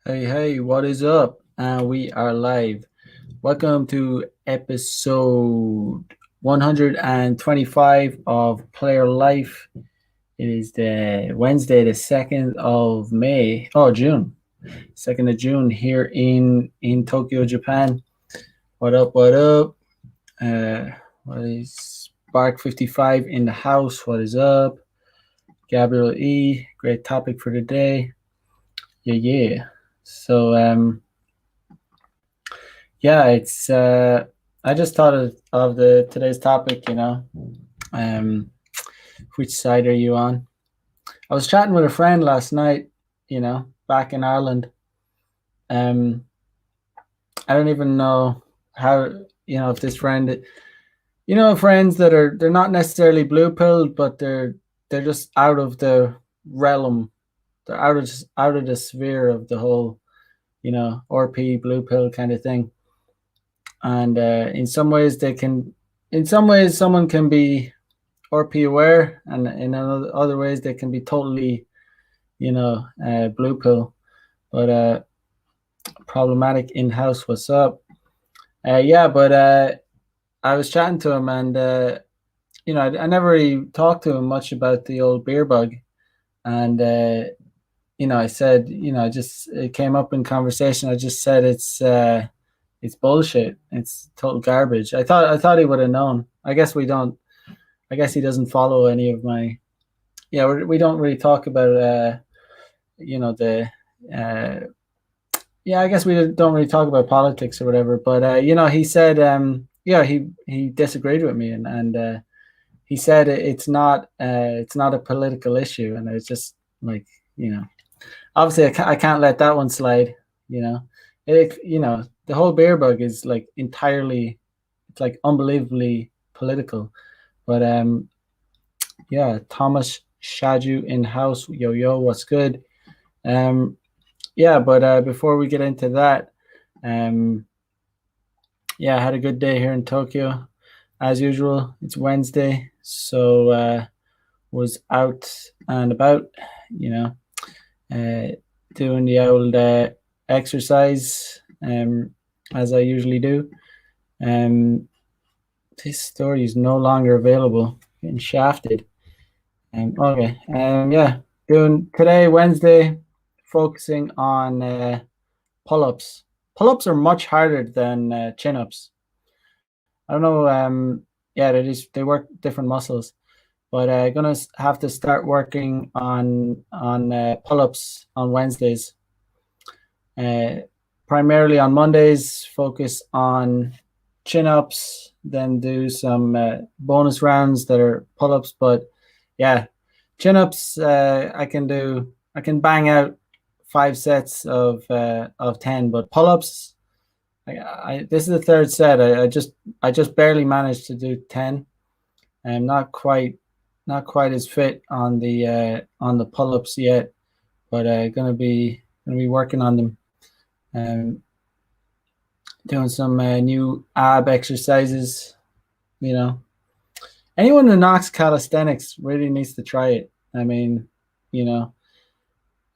Hey, what is up? And we are live. Welcome to episode 125 of Player Life. It is the Wednesday, the 2nd of May. Oh, June. 2nd of June here in Tokyo, Japan. What up? What up? What is Spark 55 in the house? What is up? Gabriel E. Great topic for today. Yeah. So yeah, it's I just thought of the today's topic, um which side are you on? I was chatting with a friend last night, back in Ireland. um I don't even know how, if this friend, friends that they're not necessarily blue pilled, but they're just out of the realm. They're out of the sphere of the whole, RP blue pill kind of thing. And in some ways someone can be RP aware, and in other ways they can be totally, blue pill. But problematic in house. What's up? Yeah, but I was chatting to him, and I never really talked to him much about the old beer bug, and I said, just it came up in conversation. I just said it's bullshit. It's total garbage. I thought he would have known. I guess we don't. I guess he doesn't follow any of my. Yeah, we don't really talk about. The. Uh, yeah, I guess we don't really talk about politics or whatever. But he said, yeah, he disagreed with me, and he said it's not a political issue, and it's just like, obviously I can't let that one slide. The whole beer bug is like entirely, it's like unbelievably political. But yeah, Thomas Shaju in house. Yo, what's good? Um, yeah, but before we get into that, um, yeah, I had a good day here in Tokyo, as usual. It's Wednesday, so was out and about, you know, uh, doing the old exercise, as I usually do. Um, this story is no longer available. Getting shafted. Okay. Yeah. Doing today, Wednesday, focusing on pull-ups. Pull-ups are much harder than chin-ups. I don't know. Yeah, they work different muscles, but gonna have to start working on pull-ups on Wednesdays. Uh, Primarily on Mondays, focus on chin-ups, then do some bonus rounds that are pull-ups. But yeah, chin-ups, I can bang out 5 sets of 10, but pull-ups, this is the third set. I just barely managed to do 10. I'm not quite as fit on the pull-ups yet, but gonna be working on them. Um, Doing some new ab exercises. You know, anyone who knocks calisthenics really needs to try it. I mean, you know,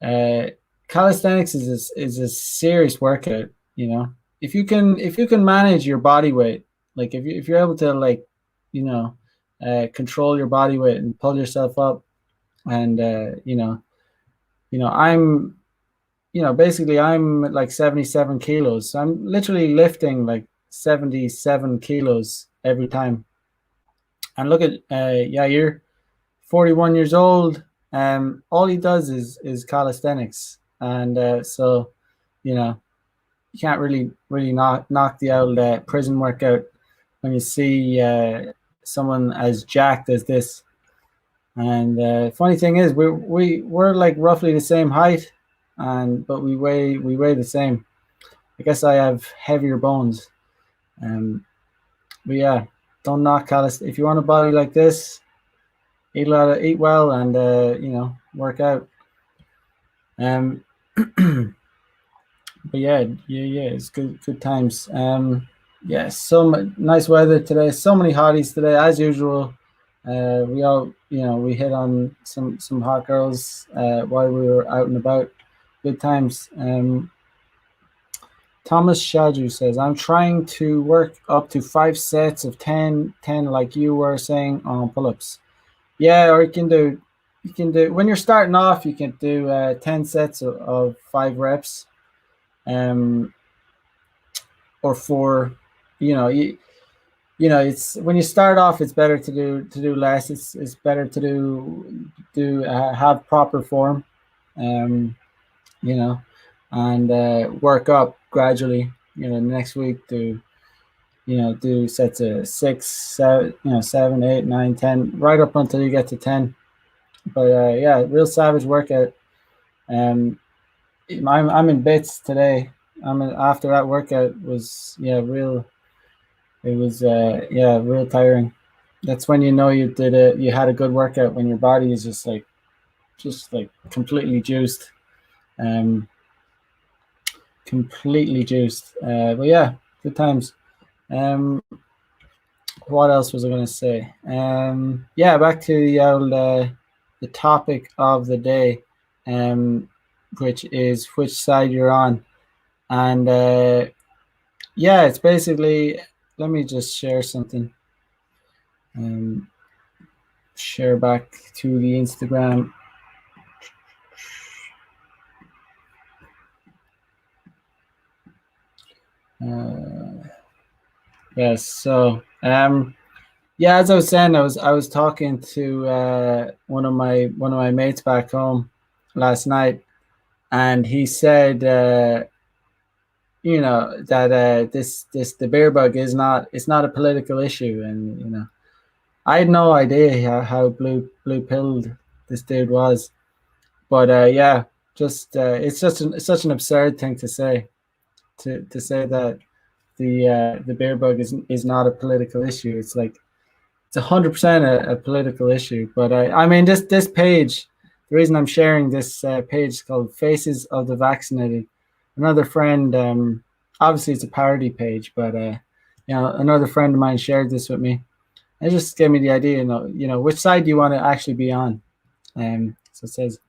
uh, calisthenics is a serious workout. If you can manage your body weight, like if you're able to, like, you know control your body weight and pull yourself up, and I'm basically I'm like 77 kilos. So I'm literally lifting like 77 kilos every time. And look at Yair, 41 years old. All he does is calisthenics, and so you know you can't really knock the old prison workout when you see someone as jacked as this. And funny thing is, we're like roughly the same height, and but we weigh the same. I guess I have heavier bones. But yeah, don't knock callus. If you want a body like this, eat well, and work out. Um, but yeah, it's good times. Yeah, nice weather today. So many hotties today, as usual. We all, we hit on some hot girls while we were out and about. Good times. Thomas Shaju says, I'm trying to work up to 5 sets of 10 like you were saying on pull-ups. Yeah, or you can do when you're starting off, you can do 10 sets of 5 reps, um, or four. You know, it's when you start off, it's better to do less. It's better to have proper form, um, you know, and work up gradually. Next week do sets of 6, 7, 7, 8, 9, 10, right up until you get to 10. But yeah, real savage workout. Um, I'm in bits today. After that workout was real. It was real tiring. That's when you know you had a good workout, when your body is just like completely juiced, um, completely juiced. But yeah, good times. Um, what else was I going to say? Yeah, back to the topic of the day, which is which side you're on, and yeah, it's basically. Let me just share something. Share back to the Instagram. Yes. So, yeah, as I was saying, I was talking to one of my mates back home last night, and he said, that this the beer bug is not it's not a political issue, and I had no idea how blue pilled this dude was, but yeah, just it's just such an absurd thing to say, to say that the beer bug is not a political issue. It's like it's 100% a political issue. But I mean, this page, the reason I'm sharing this page is called Faces of the Vaccinated. Another friend, obviously it's a parody page, but another friend of mine shared this with me. It just gave me the idea, which side do you want to actually be on? So it says,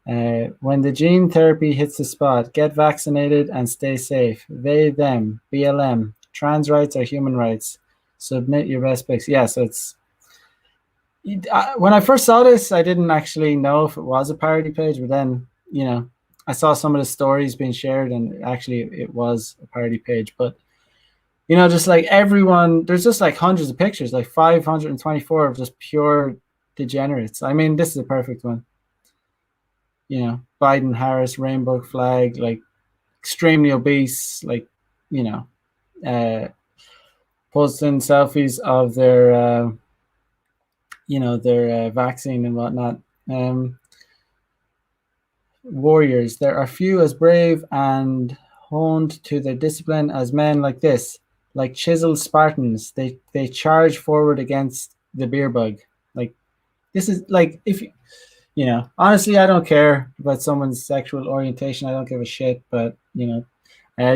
when the gene therapy hits the spot, get vaccinated and stay safe. They, them, BLM, trans rights are human rights. Submit your best picks. Yeah, so it's when I first saw this, I didn't actually know if it was a parody page, but then I saw some of the stories being shared, and actually it was a parody page. But just like everyone, there's just like hundreds of pictures, like 524 of just pure degenerates. I mean, this is a perfect one. Biden, Harris, rainbow flag, like extremely obese, like posting selfies of their vaccine and whatnot. Warriors, there are few as brave and honed to their discipline as men like this, like chiseled Spartans. They charge forward against the beer bug. Like this is like if honestly, I don't care about someone's sexual orientation. I don't give a shit. But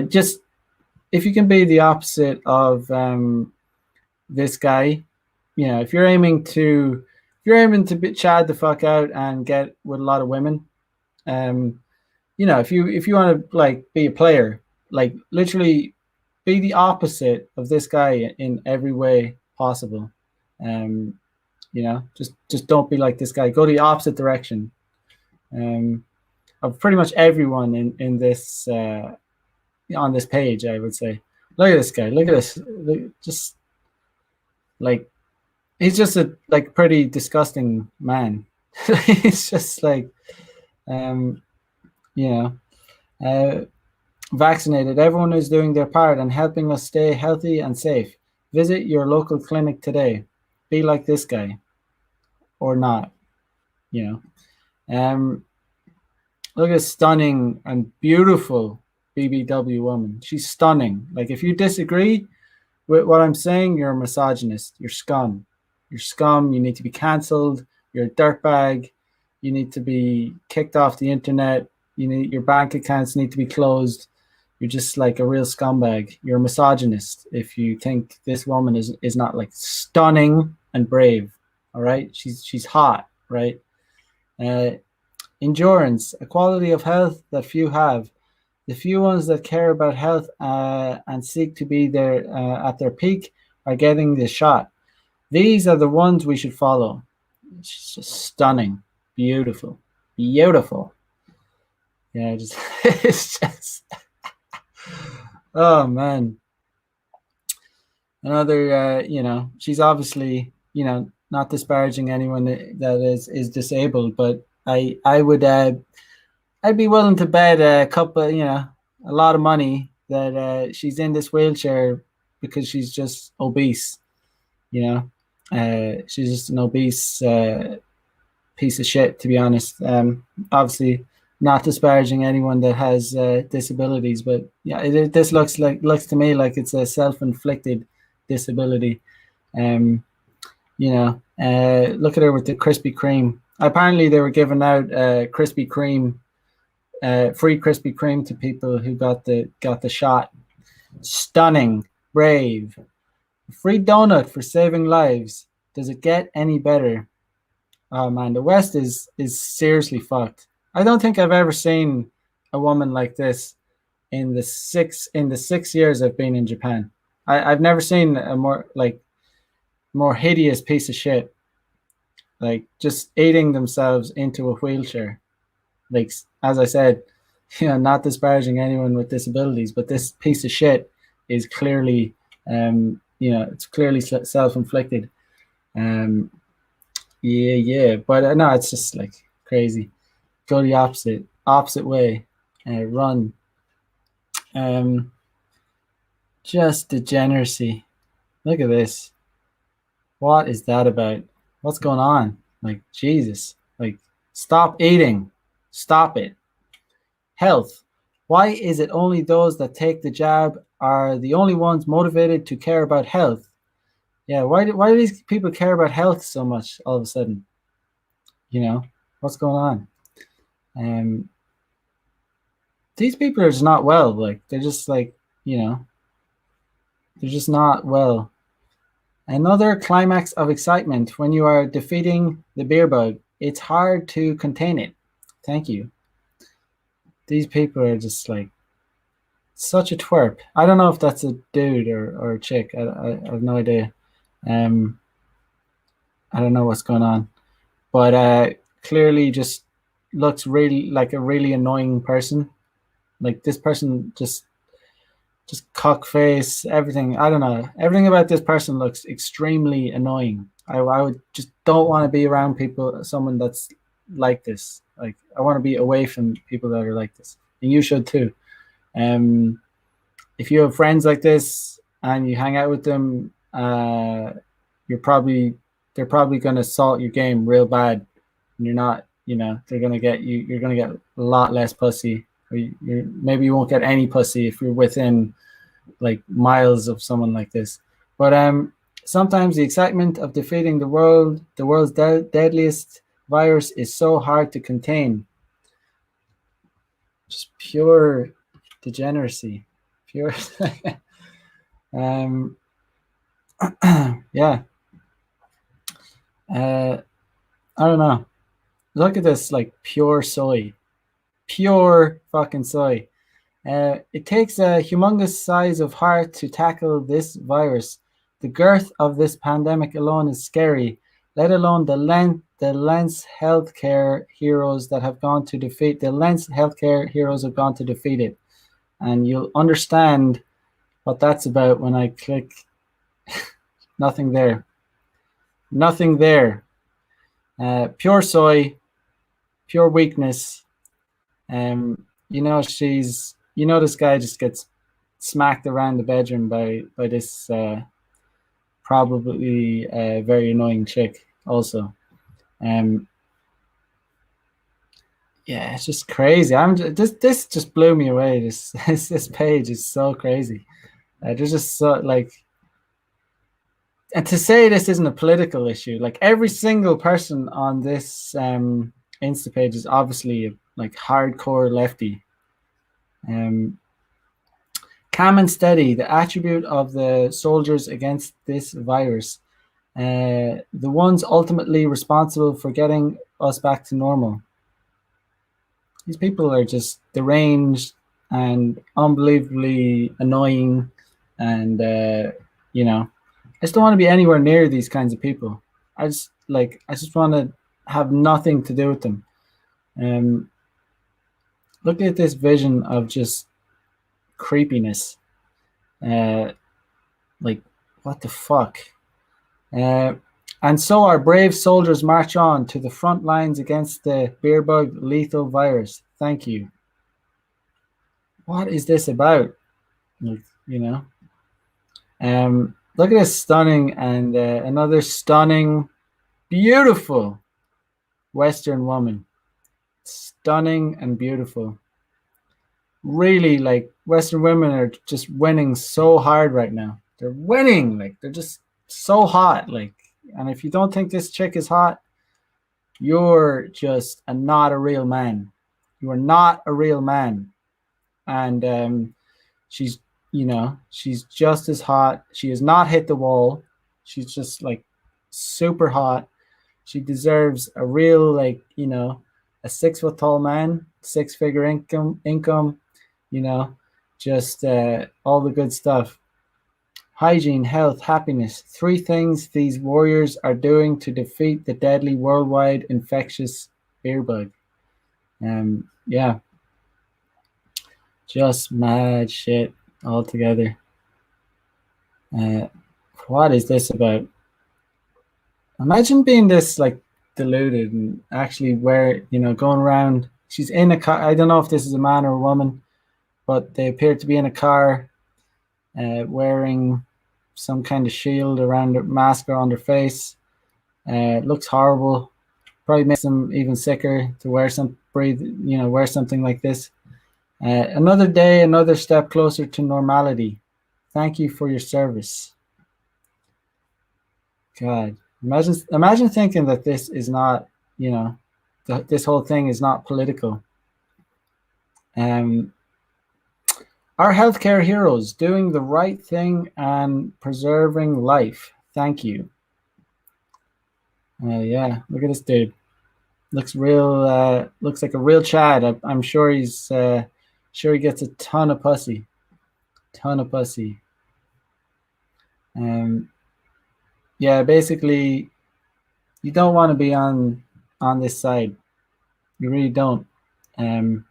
just if you can be the opposite of this guy, if you're aiming to chad the fuck out and get with a lot of women, if you want to like be a player, like literally be the opposite of this guy in every way possible. Just don't be like this guy. Go the opposite direction. Of pretty much everyone in this on this page, I would say. Look at this guy. Look at this. Just like he's just a like pretty disgusting man. He's just like, vaccinated. Everyone is doing their part and helping us stay healthy and safe. Visit your local clinic today. Be like this guy, or not. Look at stunning and beautiful BBW woman. She's stunning. Like if you disagree with what I'm saying, you're a misogynist. You're scum. You're scum. You need to be cancelled. You're a dirtbag. You need to be kicked off the internet. Your bank accounts need to be closed. You're just like a real scumbag. You're a misogynist if you think this woman is not like stunning and brave. All right, she's hot, right? Endurance, a quality of health that few have. The few ones that care about health and seek to be there at their peak are getting the shot. These are the ones we should follow. It's just stunning, beautiful, beautiful. Yeah, just it's just oh man. Another, she's obviously, not disparaging anyone that is disabled, but I would I'd be willing to bet a couple, a lot of money that she's in this wheelchair because she's just obese. You know, she's just an obese piece of shit, to be honest. Obviously, not disparaging anyone that has disabilities, but yeah, this looks to me like it's a self-inflicted disability. Um, look at her with the Krispy Kreme. Apparently, they were giving out Krispy Kreme, free Krispy Kreme to people who got the shot. Stunning, brave. Free donut for saving lives. Does it get any better? Oh man, the West is seriously fucked. I don't think I've ever seen a woman like this in the 6 years I've been in Japan. I've never seen a more hideous piece of shit. Like just eating themselves into a wheelchair. Like as I said, not disparaging anyone with disabilities, but this piece of shit is clearly, it's clearly self-inflicted. Yeah, but no, it's just like crazy. Go the opposite way. Run. Just degeneracy. Look at this. What is that about? What's going on? Like Jesus. Like stop eating. Stop it. Health. Why is it only those that take the jab are the only ones motivated to care about health? Yeah, why do these people care about health so much all of a sudden? What's going on? These people are just not well. Like they're just like, they're just not well. Another climax of excitement when you are defeating the beer bug. It's hard to contain it. Thank you. These people are just like such a twerp. I don't know if that's a dude or a chick. I have no idea. I don't know what's going on, but clearly just looks really like a really annoying person. Like this person just cock face, everything. I don't know. Everything about this person looks extremely annoying. I would just don't want to be around someone that's like this. Like I want to be away from people that are like this, and you should too. If you have friends like this and you hang out with them, they're probably going to salt your game real bad, and you're not. They're going to get you. You're going to get a lot less pussy. Or maybe you won't get any pussy if you're within like miles of someone like this. But sometimes the excitement of defeating the world's deadliest virus is so hard to contain. Just pure degeneracy. Pure. Yeah. I don't know. Look at this, like pure soy. Pure fucking soy. It takes a humongous size of heart to tackle this virus. The girth of this pandemic alone is scary, let alone the lens healthcare heroes that have gone to defeat it. And you'll understand what that's about when I click. Nothing there. Nothing there. Pure soy, pure weakness. This guy just gets smacked around the bedroom by this probably very annoying chick also. Yeah, it's just crazy. This just blew me away. This page is so crazy. There's just so like, and to say this isn't a political issue, like every single person on this Insta page is obviously like hardcore lefty. Calm and steady, the attribute of the soldiers against this virus, the ones ultimately responsible for getting us back to normal. These people are just deranged, and unbelievably annoying, and I just don't want to be anywhere near these kinds of people. I just want to have nothing to do with them. Um, Look at this vision of just creepiness. Uh, like what the fuck? Uh, and so our brave soldiers march on to the front lines against the beerbug lethal virus. Thank you. What is this about? Like, you know. Look at this stunning and another stunning, beautiful Western woman. Stunning and beautiful. Really, like Western women are just winning so hard right now. They're winning, like they're just so hot. Like, and if you don't think this chick is hot, you're just not a real man. You are not a real man. And she's, she's just as hot. She has not hit the wall. She's just like super hot. She deserves a real, like, a 6 foot tall man, 6 figure income, you know, just all the good stuff. Hygiene, health, happiness. 3 things these warriors are doing to defeat the deadly worldwide infectious beerbug. Yeah, just mad shit altogether. What is this about? Imagine being this like deluded and actually going around. She's in a car. I don't know if this is a man or a woman, but they appear to be in a car, wearing some kind of shield around their mask around their face. It looks horrible. Probably makes them even sicker to wear something like this. Another day, another step closer to normality. Thank you for your service. God, imagine thinking that this is not, this whole thing is not political. Um, our healthcare heroes doing the right thing and preserving life. Thank you. Yeah, look at this dude. Looks real. Looks like a real Chad. I'm sure sure he gets a ton of pussy. Ton of pussy. Um, yeah, basically, you don't want to be on this side. You really don't. Um,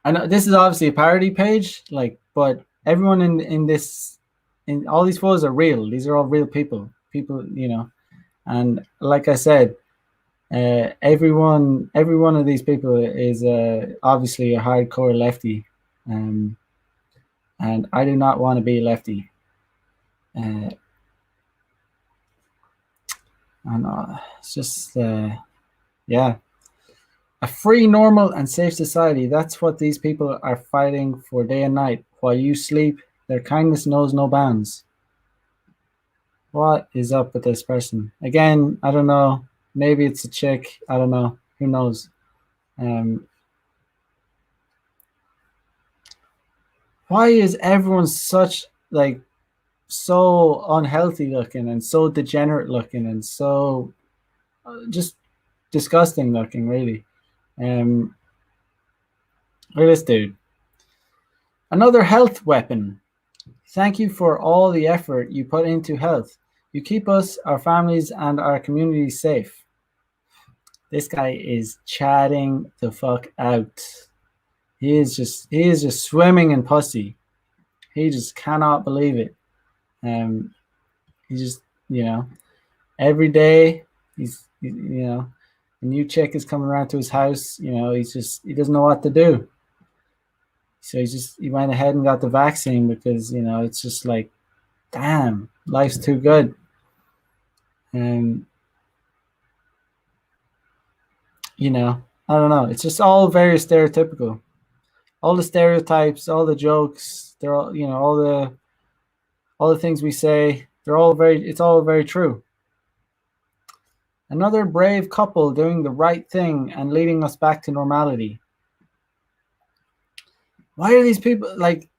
I know this is obviously a parody page, like, but everyone in all these photos are real. These are all real people. People, and like I said, every one of these people is obviously a hardcore lefty, um, and I do not want to be a lefty. Uh, and it's just, yeah, a free, normal, and safe society. That's what these people are fighting for day and night. While you sleep, their kindness knows no bounds. What is up with this person? Again, I don't know. Maybe it's a chick. I don't know. Who knows? Why is everyone such like so unhealthy looking and so degenerate looking and so just disgusting looking? Really. Look at this dude. Another health weapon. Thank you for all the effort you put into health. You keep us, our families, and our communities safe. This guy is chatting the fuck out. He is just swimming in pussy. He just cannot believe it. He just, every day a new chick is coming around to his house. He doesn't know what to do. So he went ahead and got the vaccine because it's just like, damn, life's too good. I don't know. It's just all very stereotypical. All the stereotypes, all the jokes, they're all all the things we say, it's all very true. Another brave couple doing the right thing and leading us back to normality. Why are these people like?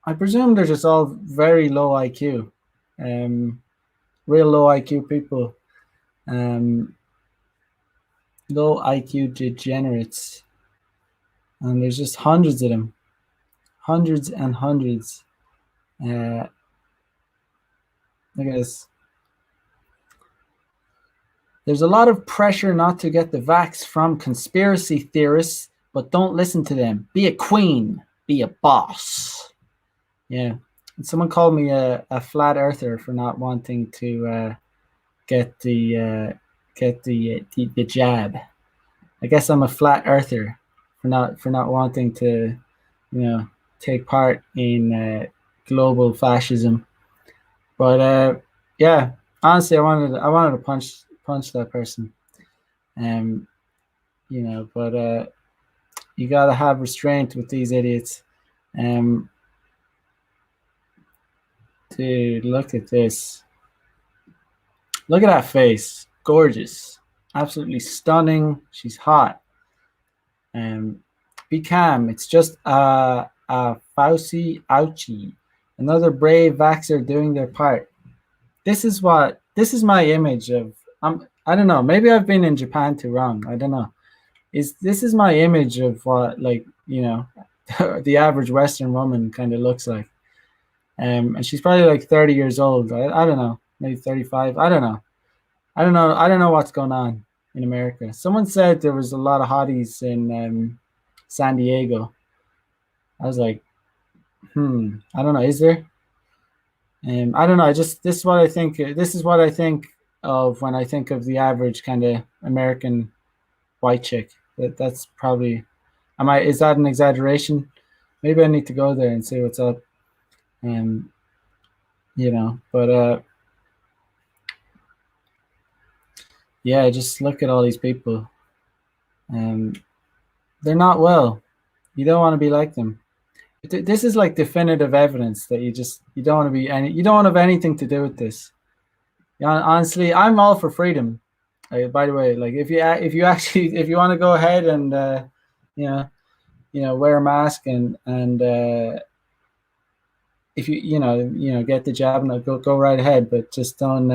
I presume they're just all very low IQ, real low IQ people, low IQ degenerates. and there's just hundreds of them, hundreds and hundreds. Look at this. There's a lot of pressure not to get the vax from conspiracy theorists, but don't listen to them. Be a queen. Be a boss. Yeah. And someone called me a flat earther for not wanting to get the jab. I guess I'm a flat earther for not wanting to, take part in global fascism. But yeah, honestly, I wanted to punch that person. But you gotta have restraint with these idiots. Dude, look at this. Look at that face. Gorgeous. Absolutely stunning. She's hot. Be calm. It's just a Fauci ouchie. Another brave vaxxer doing their part. This is my image of. I don't know. Maybe I've been in Japan too long. I don't know. This is my image of what, like, the average Western woman kind of looks like. And she's probably like 30 years old. I don't know, maybe 35. I don't know. I don't know what's going on in America. Someone said there was a lot of hotties in San Diego. I was like, I don't know. Is there? I don't know. This is what I think. This is what I think of when I think of the average kind of American white chick. That's probably. Is that an exaggeration? Maybe I need to go there and see what's up. But yeah, just look at all these people. They're not well. You don't want to be like them. This is like definitive evidence that you don't want to be you don't want to have anything to do with this. Honestly, I'm all for freedom. By the way, like if you want to go ahead and wear a mask and if you get the jab, and go right ahead, but just don't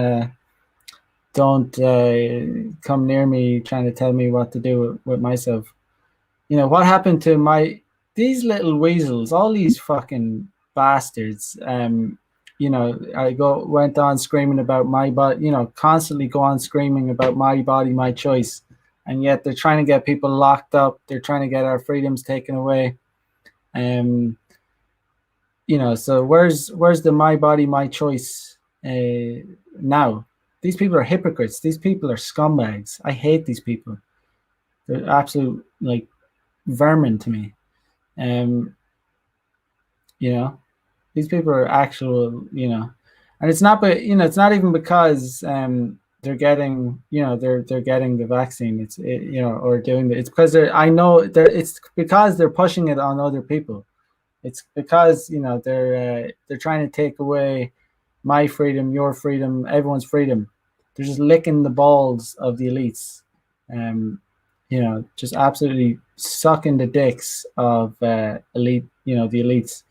come near me trying to tell me what to do with myself. What happened to these little weasels, all these fucking bastards. Went on screaming about my body, constantly go on screaming about my body, my choice, and yet they're trying to get people locked up. They're trying to get our freedoms taken away. So where's the my body, my choice now? These people are hypocrites. These people are scumbags. I hate these people. They're absolute like vermin to me. These people are actual, and it's not, but it's not even because they're getting, they're getting the vaccine. It's or doing it. It's because it's because they're pushing it on other people. It's because they're trying to take away my freedom, your freedom, everyone's freedom. They're just licking the balls of the elites. Just absolutely sucking the dicks of elite, the elites,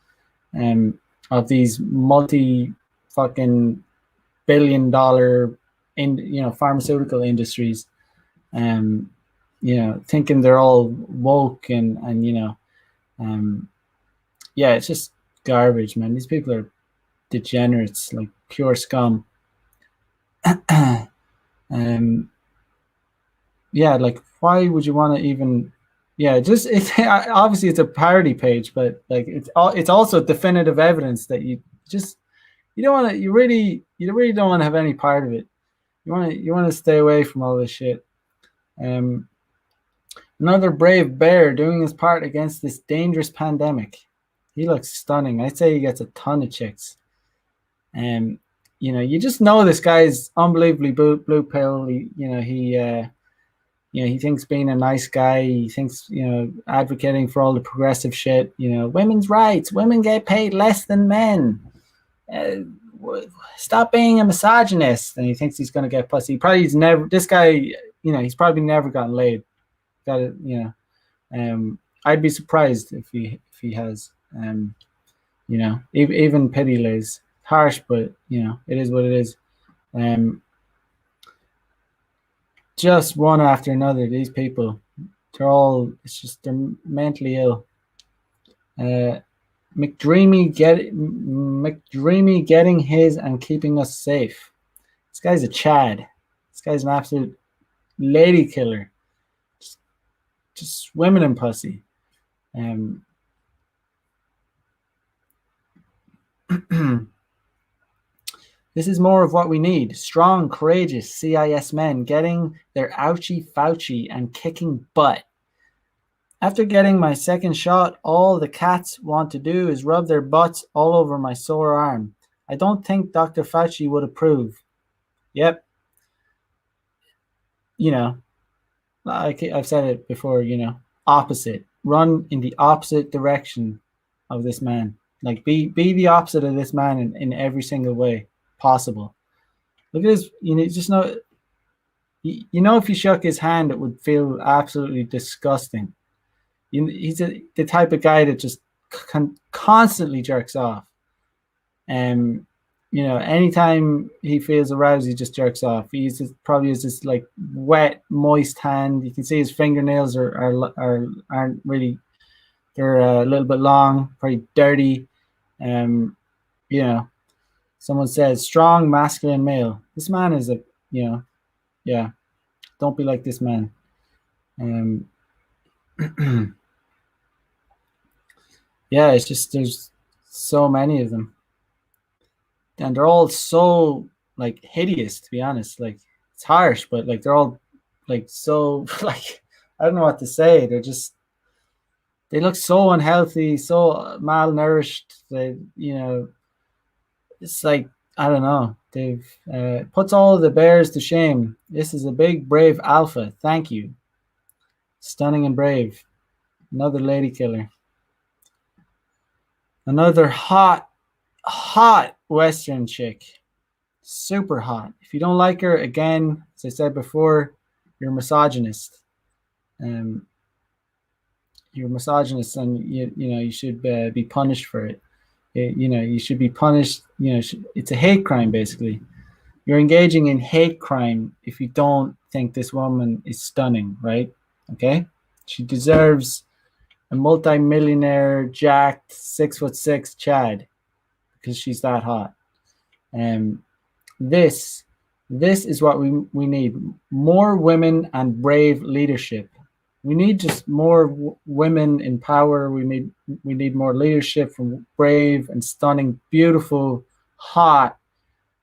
of these multi-fucking billion-dollar pharmaceutical industries, thinking they're all woke and it's just garbage, man. These people are degenerates, like pure scum. Like why would you want to even? Obviously it's a parody page, but like it's also definitive evidence that you don't want to. You really don't want to have any part of it. You want to stay away from all this shit. Another brave bear doing his part against this dangerous pandemic. He looks stunning. I'd say he gets a ton of chicks. You just know this guy's unbelievably blue pill. He thinks being a nice guy, he thinks, advocating for all the progressive shit, women's rights, women get paid less than men. Stop being a misogynist. And he thinks he's going to get pussy. This guy, he's probably never gotten laid. I'd be surprised if he has, even pity lays. Harsh, but, it is what it is. Just one after another, these people It's just they're mentally ill. McDreamy getting his and keeping us safe. This guy's a Chad. This guy's an absolute lady killer. Just swimming in pussy. This is more of what we need. Strong, courageous CIS men getting their ouchie fouchie and kicking butt. After getting my second shot, all the cats want to do is rub their butts all over my sore arm. I don't think Dr. Fauci would approve. Yep. You know, I've said it before, opposite. Run in the opposite direction of this man. Like, be the opposite of this man in every single way possible. Look at this, just know, if you shook his hand, it would feel absolutely disgusting. He's the type of guy that just constantly jerks off. Anytime he feels aroused, he just jerks off. Probably has this like wet, moist hand. You can see his fingernails aren't really. They're a little bit long, pretty dirty. Someone says strong, masculine male. This man is yeah. Don't be like this man. Yeah, it's just there's so many of them, and they're all so like hideous. To be honest, like it's harsh, but like they're all like so like I don't know what to say. They look so unhealthy, so malnourished. It's like I don't know. They've puts all the bears to shame. This is a big, brave alpha. Thank you. Stunning and brave. Another lady killer. Another hot Western chick. Super hot. If you don't like her, again, as I said before, you're a misogynist. You're a misogynist, and you should be punished for it. You should be punished. It's a hate crime, basically. You're engaging in hate crime if you don't think this woman is stunning, right? Okay? She deserves a multi-millionaire, jacked, 6'6" Chad because she's that hot. This is what we need: more women and brave leadership. We need just more women in power. We need more leadership from brave and stunning, beautiful, hot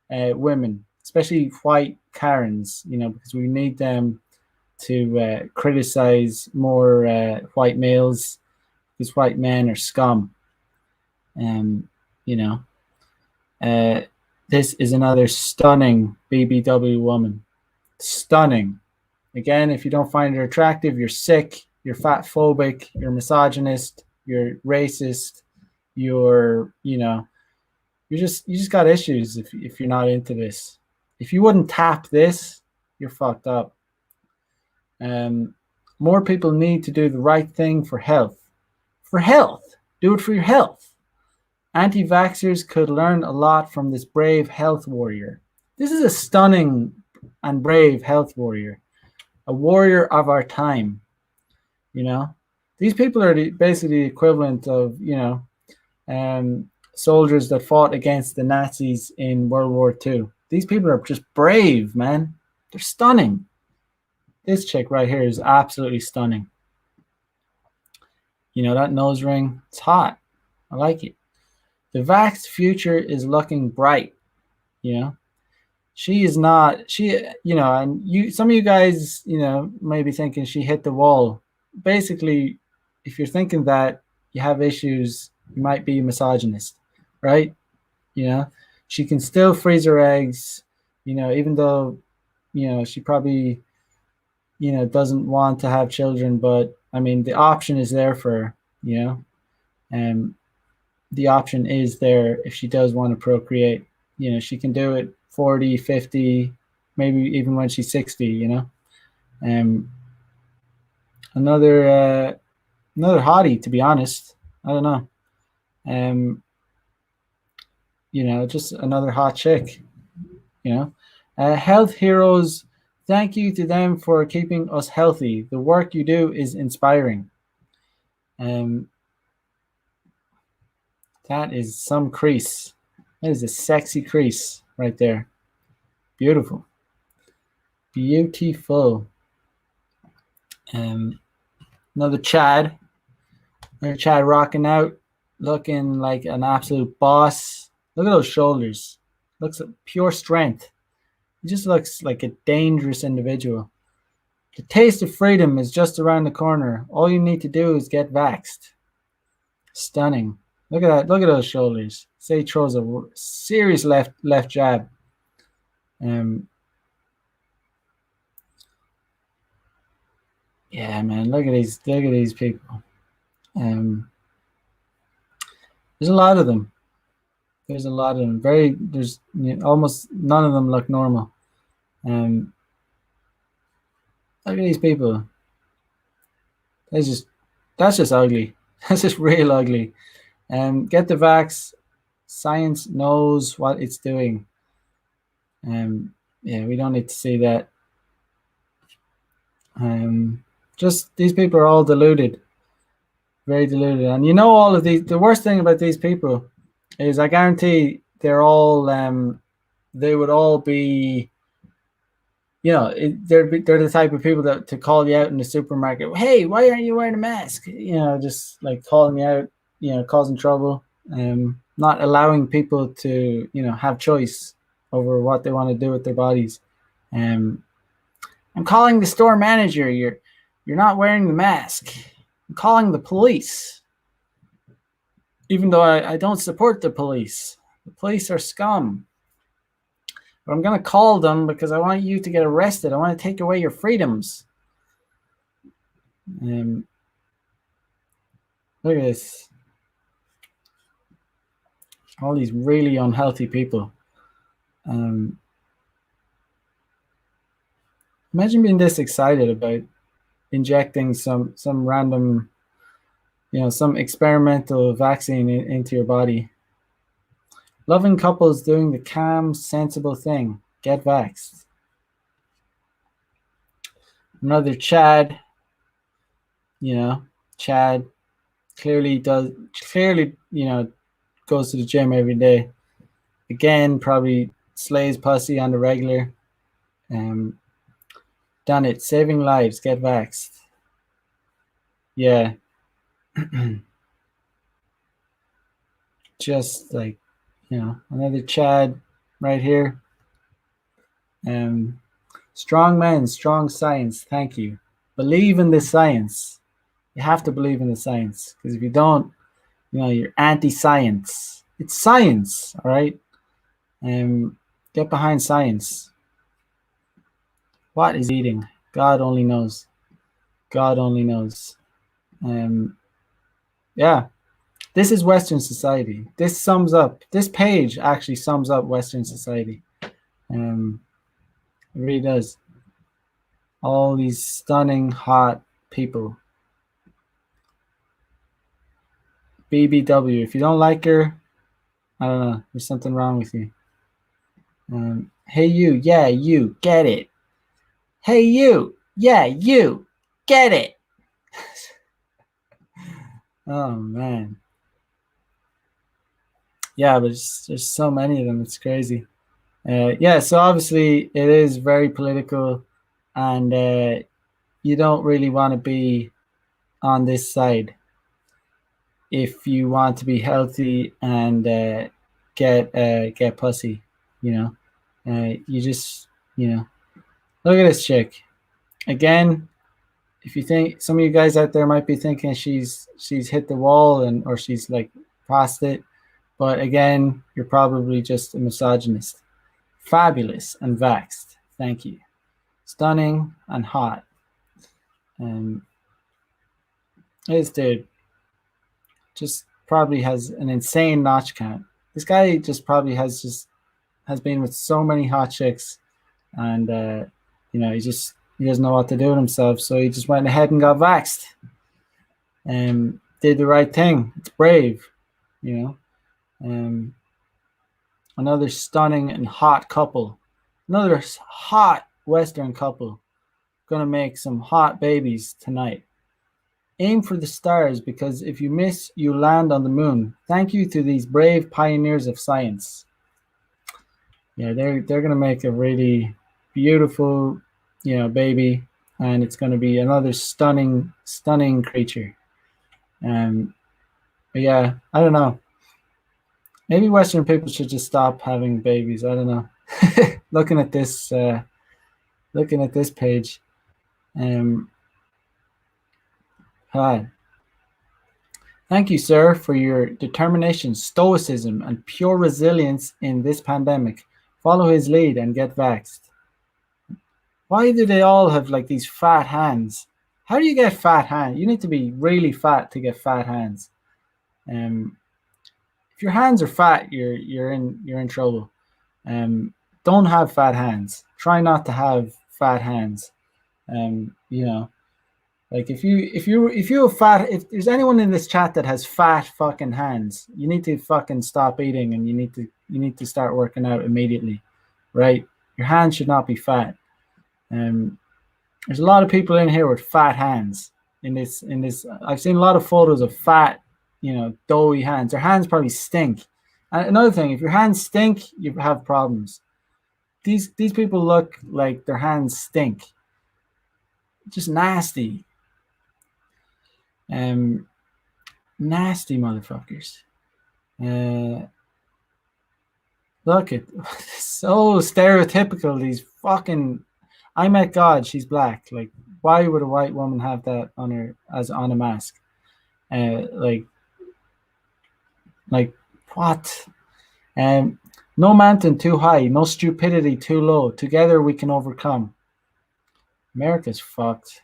women, especially white Karens. Because we need them to criticize more white males, because white men are scum. This is another stunning BBW woman. Stunning. Again, if you don't find her attractive, you're sick, you're fat phobic, you're misogynist, you're racist, you just got issues if you're not into this. If you wouldn't tap this, you're fucked up. More people need to do the right thing for health. For health. Do it for your health. Anti-vaxxers could learn a lot from this brave health warrior. This is a stunning and brave health warrior. A warrior of our time. These people are basically the equivalent of, soldiers that fought against the Nazis in World War II. These people are just brave, man. They're stunning. This chick right here is absolutely stunning. That nose ring, it's hot. I like it. The vaxxed future is looking bright. She is not, and some of you guys, may be thinking she hit the wall. Basically, if you're thinking that, you have issues, you might be a misogynist, right? She can still freeze her eggs, even though, she probably, doesn't want to have children, but I mean, the option is there for her, the option is there if she does want to procreate. She can do it 40, 50, maybe even when she's 60, Another hottie, to be honest. I don't know. Just another hot chick, health heroes Thank you to them for keeping us healthy. The work you do is inspiring. That is some crease. That is a sexy crease right there. Beautiful. Beautiful. Another Chad. Another Chad rocking out, looking like an absolute boss. Look at those shoulders. Looks like pure strength. He just looks like a dangerous individual. The taste of freedom is just around the corner. All you need to do is get vaxxed. Stunning. Look at that. Look at those shoulders. Say he throws a serious left jab. Yeah, man. Look at these people. There's a lot of them. There's almost none of them look normal. Look at these people. That's just ugly. That's just real ugly. Get the vax. Science knows what it's doing. Yeah, we don't need to see that. Just these people are all deluded. Very deluded. And you know, all of these, the worst thing about these people is I guarantee they're all, they would all be, you know, they're the type of people that to call you out in the supermarket. Hey, why aren't you wearing a mask? You know, just like calling you out, you know, causing trouble, not allowing people to, you know, have choice over what they want to do with their bodies. I'm calling the store manager. You're not wearing the mask. I'm calling the police. Even though I don't support the police. The police are scum. But I'm going to call them because I want you to get arrested. I want to take away your freedoms. Look at this. All these really unhealthy people. Imagine being this excited about injecting some random, you know, some experimental vaccine into your body. Loving couples doing the calm, sensible thing. Get vaxxed. Another Chad. You know, Chad clearly, you know, goes to the gym every day. Again, probably slays pussy on the regular. Done it. Saving lives. Get vaxxed. Yeah. Just like, you know, another Chad right here. Strong men, strong science. Thank you. Believe in the science. You have to believe in the science, because if you don't, you know, you're anti-science. It's science, all right? Get behind science. What is eating? God only knows. God only knows. Yeah. This is Western society. This page actually sums up Western society. It really does. All these stunning, hot people. BBW. If you don't like her, I don't know. There's something wrong with you. Hey, you. Yeah, you. Get it. Hey, you. Yeah, you. Get it. Oh, man. Yeah, but there's so many of them. It's crazy. Yeah, so obviously it is very political, and you don't really want to be on this side if you want to be healthy and get pussy. You know, you just, you know, look at this chick again. If you think, some of you guys out there might be thinking she's hit the wall or she's like past it, but again, you're probably just a misogynist. Fabulous and vaxxed. Thank you. Stunning and hot. This dude just probably has an insane notch count. This guy just probably has been with so many hot chicks, and you know, he doesn't know what to do with himself, so he just went ahead and got vaxxed. Did the right thing. It's brave, you know. Another stunning and hot couple. Another hot, Western couple gonna make some hot babies tonight. Aim for the stars because if you miss, you land on the moon. Thank you to these brave pioneers of science. Yeah, they're gonna make a really beautiful, baby, and it's gonna be another stunning creature. But yeah, I don't know. Maybe Western people should just stop having babies. I don't know. looking at this, looking at this page. Hi. Thank you, sir, for your determination, stoicism, and pure resilience in this pandemic. Follow his lead and get vaxxed. Why do they all have like these fat hands? How do you get fat hands? You need to be really fat to get fat hands. If your hands are fat, you're in trouble. Don't have fat hands. Try not to have fat hands. You know, like if you have fat, if there's anyone in this chat that has fat fucking hands, you need to fucking stop eating and you need to start working out immediately, right? Your hands should not be fat. There's a lot of people in here with fat hands. In this, I've seen a lot of photos of fat, doughy hands. Their hands probably stink. And another thing, if your hands stink, you have problems. These people look like their hands stink. Just nasty. Nasty motherfuckers. Look at so stereotypical. These fucking. I met God. She's black. Like, why would a white woman have that on her as on a mask? Like what? No mountain too high, no stupidity too low. Together we can overcome. America's fucked.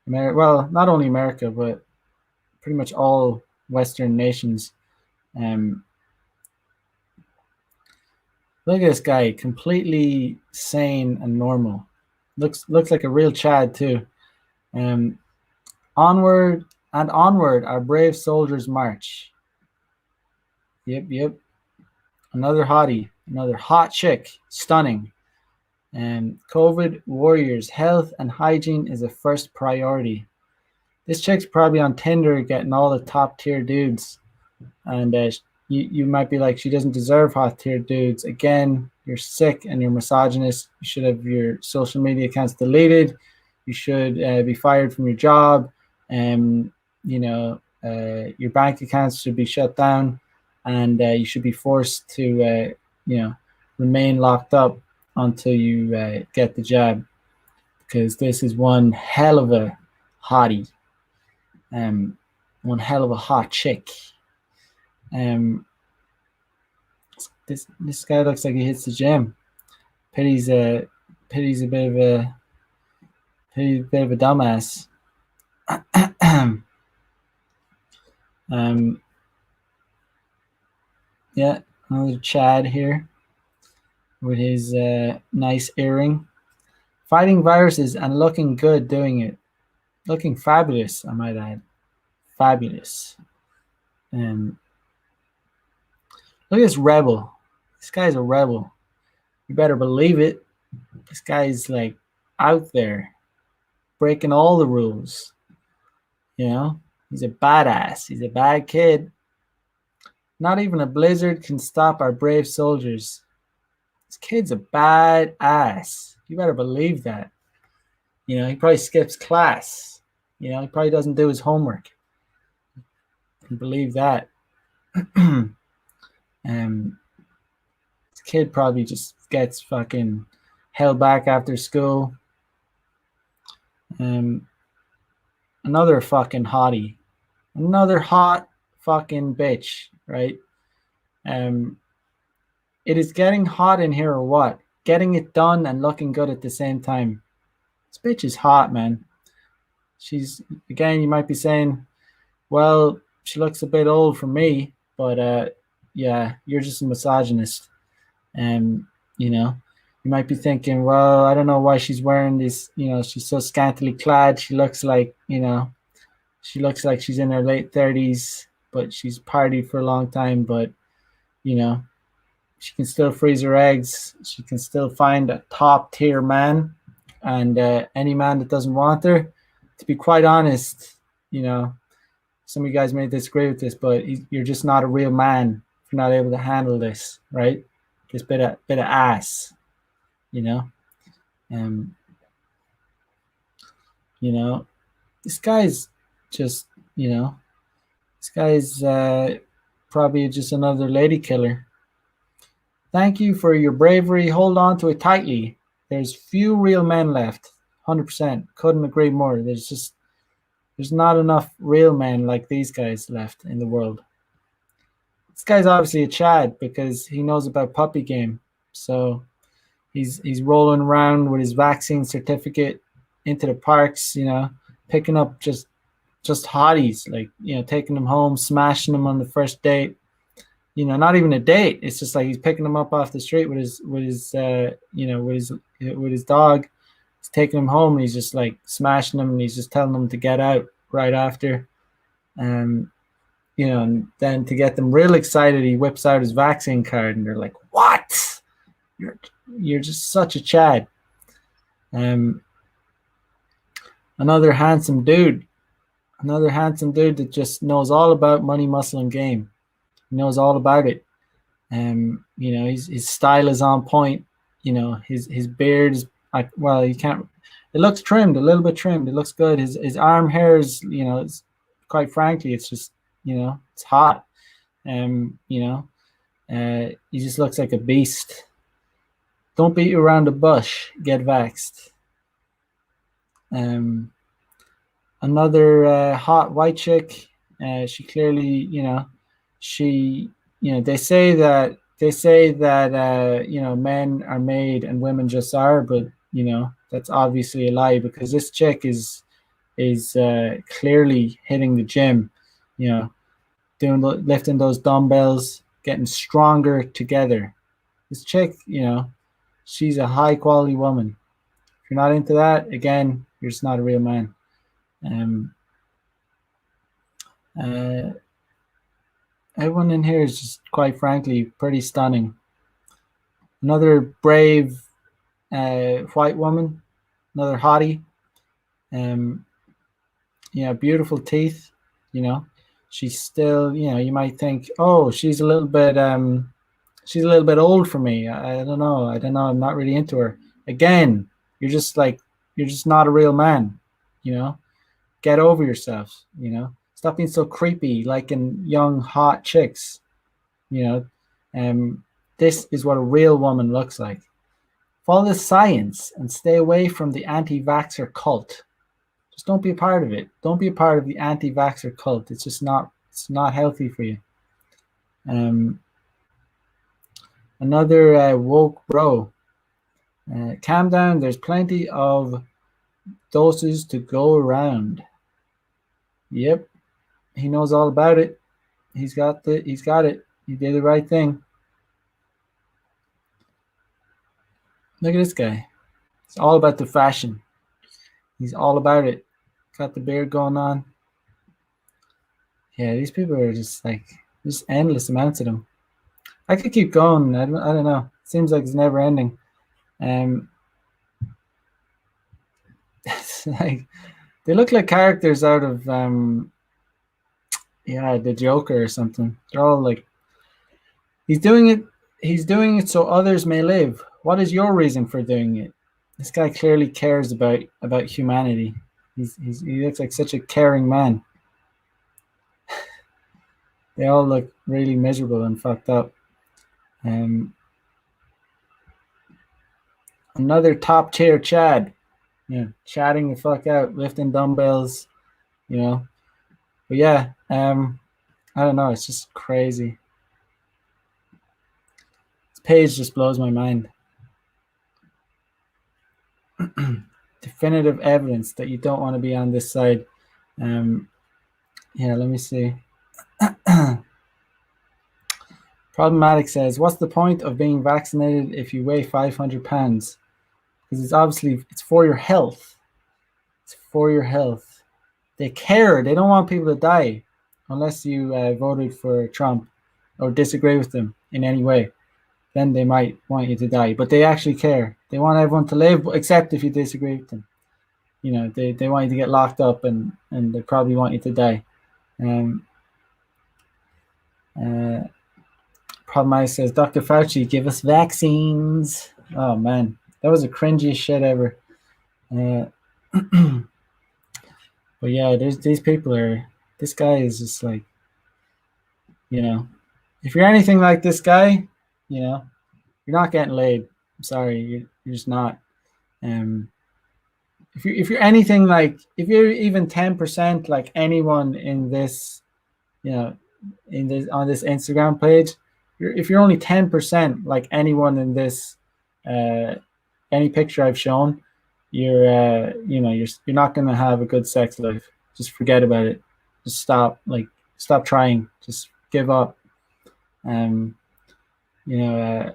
Well, not only America, but pretty much all Western nations. Look at this guy, completely sane and normal. Looks like a real Chad too. Onward and onward, our brave soldiers march. Yep. Another hottie, another hot chick, stunning. COVID warriors, health and hygiene is a first priority. This chick's probably on Tinder getting all the top tier dudes, and you might be like, she doesn't deserve hot tier dudes. Again, you're sick and you're misogynist. You should have your social media accounts deleted. You should be fired from your job. Your bank accounts should be shut down, and you should be forced to remain locked up until you get the jab, because this is one hell of a hottie, one hell of a hot chick. This guy looks like he hits the gym. Pity's a bit of a dumbass. Yeah, another Chad here with his nice earring, fighting viruses and looking good doing it, looking fabulous, I might add, fabulous. Look at this rebel. This guy's a rebel. You better believe it. This guy's like out there breaking all the rules. He's a badass. He's a bad kid. Not even a blizzard can stop our brave soldiers. This kid's a badass. You better believe that. He probably skips class. He probably doesn't do his homework. You can believe that. This kid probably just gets fucking held back after school. Another fucking hottie. Another hot fucking bitch, right? It is getting hot in here or what? Getting it done and looking good at the same time. This bitch is hot, man. She's, again, you might be saying, well, she looks a bit old for me, but yeah, you're just a misogynist. You might be thinking, well, I don't know why she's wearing this, she's so scantily clad. She looks like she's in her late 30s, but she's partied for a long time, but she can still freeze her eggs. She can still find a top tier man. and any man that doesn't want her, to be quite honest, some of you guys may disagree with this, but you're just not a real man if you're not able to handle this, right? This bit of ass, you know. You know, this guy's just, this guy's probably just another lady killer. Thank you for your bravery. Hold on to it tightly. There's few real men left. 100%. Couldn't agree more. There's not enough real men like these guys left in the world. This guy's obviously a Chad because he knows about puppy game. So he's rolling around with his vaccine certificate into the parks, picking up just hotties, like, taking them home, smashing them on the first date. Not even a date. It's just like he's picking them up off the street with his dog. He's taking them home and he's just like smashing them and he's just telling them to get out right after. And then to get them real excited, he whips out his vaccine card and they're like, "What? You're just such a Chad." Another handsome dude that just knows all about money, muscle, and game. He knows all about it. His style is on point. His beard is like, well, you can't. It looks trimmed, a little bit trimmed. It looks good. His arm hair is, it's, quite frankly, it's just, it's hot. He just looks like a beast. Don't beat around the bush. Get vaxxed. Another hot white chick. She clearly, they say that men are made and women just are, but that's obviously a lie because this chick is clearly hitting the gym, lifting those dumbbells, getting stronger together. This chick, she's a high quality woman. If you're not into that, again, you're just not a real man. Everyone in here is just, quite frankly, pretty stunning. Another brave white woman, another hottie. Beautiful teeth. She's still, you might think, oh, she's a little bit old for me. I don't know. I'm not really into her. Again, you're just not a real man. Get over yourself. Stop being so creepy, like in young hot chicks. This is what a real woman looks like. Follow the science and stay away from the anti-vaxxer cult. Just don't be a part of it. Don't be a part of the anti-vaxxer cult. It's just not. It's not healthy for you. Another woke bro. Calm down. There's plenty of doses to go around. Yep, he knows all about it. He's got it. He did the right thing. Look at this guy. It's all about the fashion. He's all about it. Got the beard going on. Yeah, these people are just endless amounts of them. I could keep going. I don't know. It seems like it's never ending. It's like they look like characters out of the Joker or something. They're all like, he's doing it so others may live. What is your reason for doing it? This guy clearly cares about humanity. He looks like such a caring man. They all look really miserable and fucked up. Another top tier Chad. Chatting the fuck out, lifting dumbbells, But yeah, I don't know. It's just crazy. This page just blows my mind. Definitive evidence that you don't want to be on this side. Let me see. Problematic says, what's the point of being vaccinated if you weigh 500 pounds? Because it's for your health. It's for your health. They care. They don't want people to die unless you voted for Trump or disagree with them in any way. Then they might want you to die. But they actually care. They want everyone to live, except if you disagree with them. You know, they want you to get locked up, and they probably want you to die. Problematic says, Dr. Fauci, give us vaccines. Oh man, that was the cringiest shit ever. But yeah, there's these people are. This guy is just like, you know, if you're anything like this guy, you know, you're not getting laid. I'm sorry, you're just not. If you're anything like, if you're even 10% like anyone in this, you know, in this on this Instagram page, if you're only 10% like anyone in this, any picture I've shown, you're you know, you're not gonna have a good sex life. Just forget about it. Just stop trying. Just give up. You know,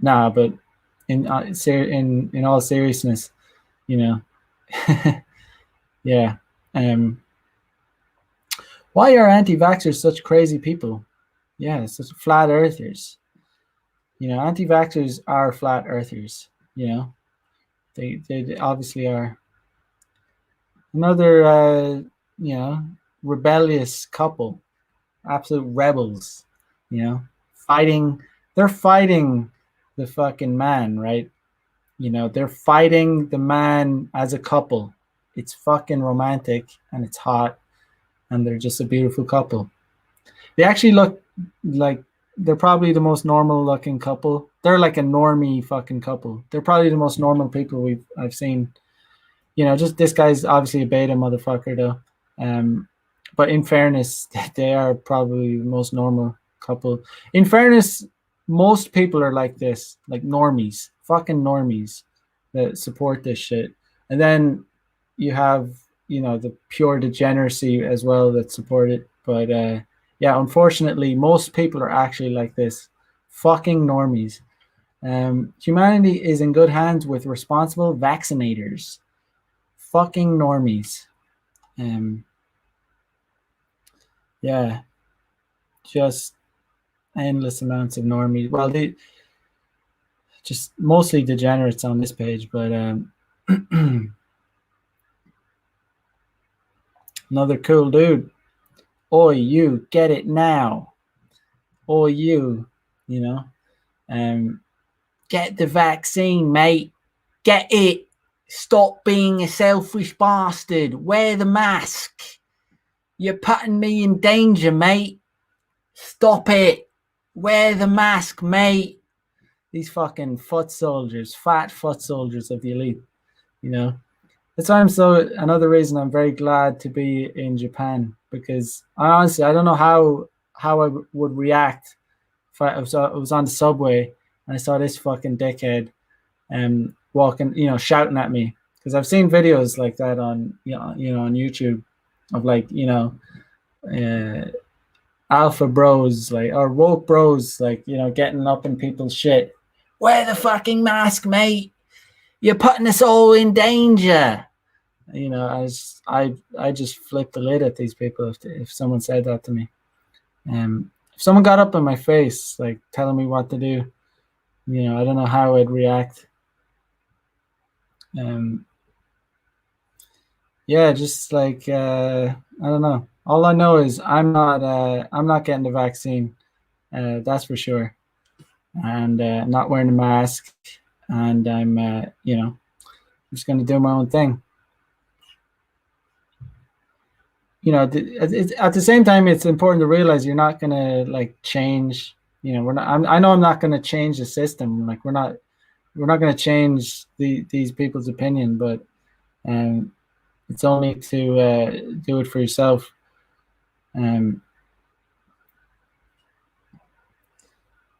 nah, but in all seriousness, you know, yeah. Why are anti-vaxxers such crazy people? Yeah, such flat earthers. You know, anti-vaxxers are flat earthers. You know, they obviously are. Another you know, rebellious couple, absolute rebels. You know, they're fighting the fucking man, right? You know, they're fighting the man as a couple. It's fucking romantic and it's hot, and they're just a beautiful couple. They actually look like they're probably the most normal looking couple. They're like a normie fucking couple. They're probably the most normal people I've seen. You know, just this guy's obviously a beta motherfucker though. But in fairness, they are probably the most normal couple. In fairness, most people are like this, like normies, fucking normies that support this shit. And then you have, you know, the pure degeneracy as well that support it. But yeah, unfortunately, most people are actually like this, fucking normies. Humanity is in good hands with responsible vaccinators. Fucking normies. Yeah, just endless amounts of normies. Well, they just mostly degenerates on this page, but another cool dude. Oi, you, get it now. Oi, you know, get the vaccine, mate. Get it. Stop being a selfish bastard. Wear the mask. You're putting me in danger, mate. Stop it. Wear the mask, mate. These fucking foot soldiers, fat foot soldiers of the elite, you know. That's why another reason I'm very glad to be in Japan, because I don't know how I would react if I was on the subway and I saw this fucking dickhead walking, you know, shouting at me, because I've seen videos like that on, you know, on YouTube of, like, you know, alpha bros, like, or woke bros, like, you know, getting up in people's shit. Wear the fucking mask, mate. You're putting us all in danger. You know, I just flip the lid at these people if someone said that to me. If someone got up in my face, like, telling me what to do, you know, I don't know how I'd react. Yeah, just like I don't know. All I know is I'm not getting the vaccine. That's for sure. And I'm not wearing a mask, and I'm you know, just going to do my own thing. You know, at the same time, it's important to realize you're not going to, like, change. You know, I know I'm not going to change the system. Like, we're not going to change these people's opinion, but it's only to do it for yourself.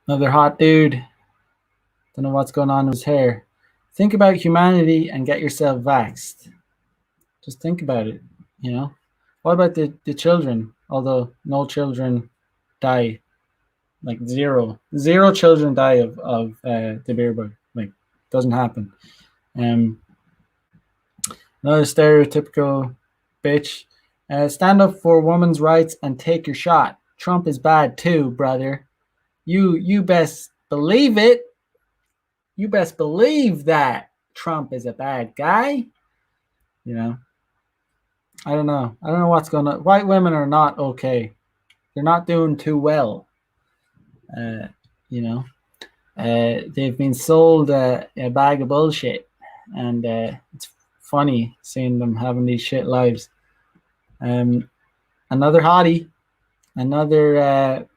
Another hot dude. Don't know what's going on with his hair. Think about humanity and get yourself vaxxed. Just think about it, you know? What about the children? Although no children die, like zero children die of the beer bug. Like, doesn't happen. Another stereotypical bitch. Stand up for women's rights and take your shot. Trump is bad too, brother. You best believe it. you best believe that Trump is a bad guy. You know, I don't know. I don't know what's going on. White women are not okay. They're not doing too well. Uh, you know, they've been sold a bag of bullshit, and it's funny seeing them having these shit lives. Another hottie, another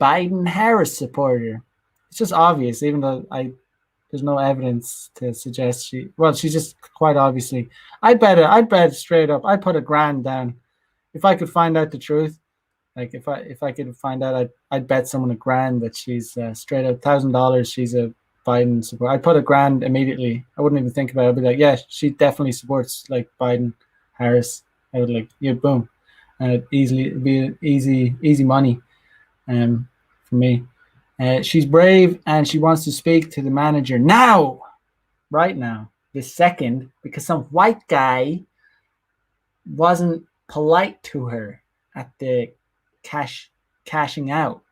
Biden Harris supporter. It's just obvious, even though there's no evidence to suggest she. Well, she's just quite obviously. I'd bet straight up. I'd put $1,000 down if I could find out the truth. Like if I could find out, I'd bet someone $1,000 that she's straight up $1,000. She's a Biden supporter. I'd put $1,000 immediately. I wouldn't even think about it. I'd be like, yeah, she definitely supports like Biden, Harris. I would like, yeah, boom, and it'd be easy money, for me. She's brave and she wants to speak to the manager now, right now, this second, because some white guy wasn't polite to her at the cashing out.